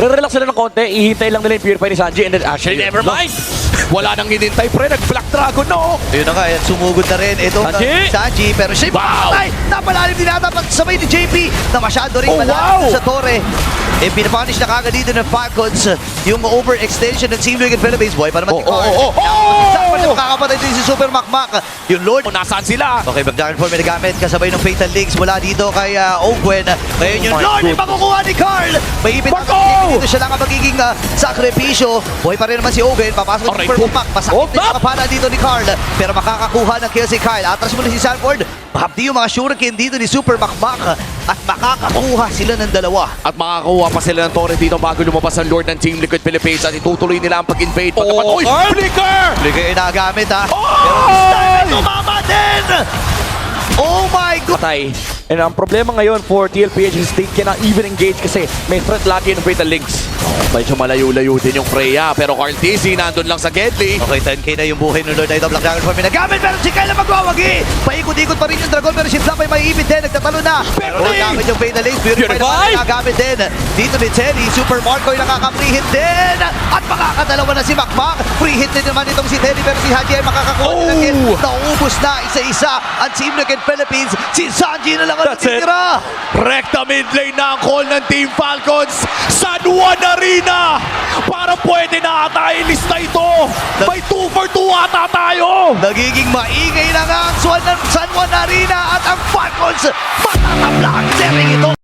Re-relax sila ng konti, ihintay lang nila yung Purify ni Sanji and then actually never mind! Wala nang hinintay pre, nag-Black Dragon na oh. Ayun na nga, yan, sumugod na rin itong Sanji! Sanji, pero siya Wow! napalalim din ata sabay ni JP na masyado rin Oh, malalim wow! sa torre. Eh, pinapunish na kagad dito ng Falcons yung overextension ng Team Liquid Philippines. Boy, para naman ni Carl. Saan pa makakapatay din si Super Makmak? Yung Lord. Nasaan sila? Okay, Magdaran Form na gamit kasabay ng Fatal Links mula dito kay Ogwen. Ngayon yung my Lord ay goodness. makukuha ni Carl. May ipit Marco! dito siya lang ang magiging sakripisyo. Boy pa rin naman si Ogwen. Papasok Aray ni Super po. Makmak. Pasakit din sa kapana dito ni Carl. Pero makakakuha ng kill si Carl. Atras muna si Sanford. Mahabdi yung mga shuriken dito ni Super Makmak. At makakakuha sila ng dalawa. At makakuha pa sila ng torre dito bago lumabas ang Lord ng Team Liquid Philippines at itutuloy nila ang pag-invade. Uy! Carl! Flicker! Flicker yung nagamit ha. Oh! Pero this time ay tumama din! Oh my God! Patay. And ang problema ngayon for TLPH is they cannot even engage kasi may threat lagi ng Fatal Links. Medyo malayo-layo din yung Freya pero Carl Tizzy nandun lang sa Gedli. Okay, 10k na yung buhay ng Lord na ito. Black Dragon Form nagamit pero si Kyle magwawagi! Paikot-ikot pa rin yung Dragon pero si Flap ay maiipit din. Nagtatalo na. Pero nagamit yung Fatal Links. Purify naman nagamit din. Dito ni Terry. Super Marco yung nakaka-free hit din. At makakadalawa na si Makmak. Free hit din naman itong si Terry pero si Haji ay makakakuha din ng kill. Naubos na isa-isa ang Team Liquid Philippines. Si Sanji na lang ang That's it. natitira. Rekta mid lane na ang call ng Team Falcons. San Juan Arena! Para pwede na ata ilista ito. May 2 for 2 ata tayo. Nagiging maingay na nga ang San Juan Arena at ang Falcons matatabla ang sering ito.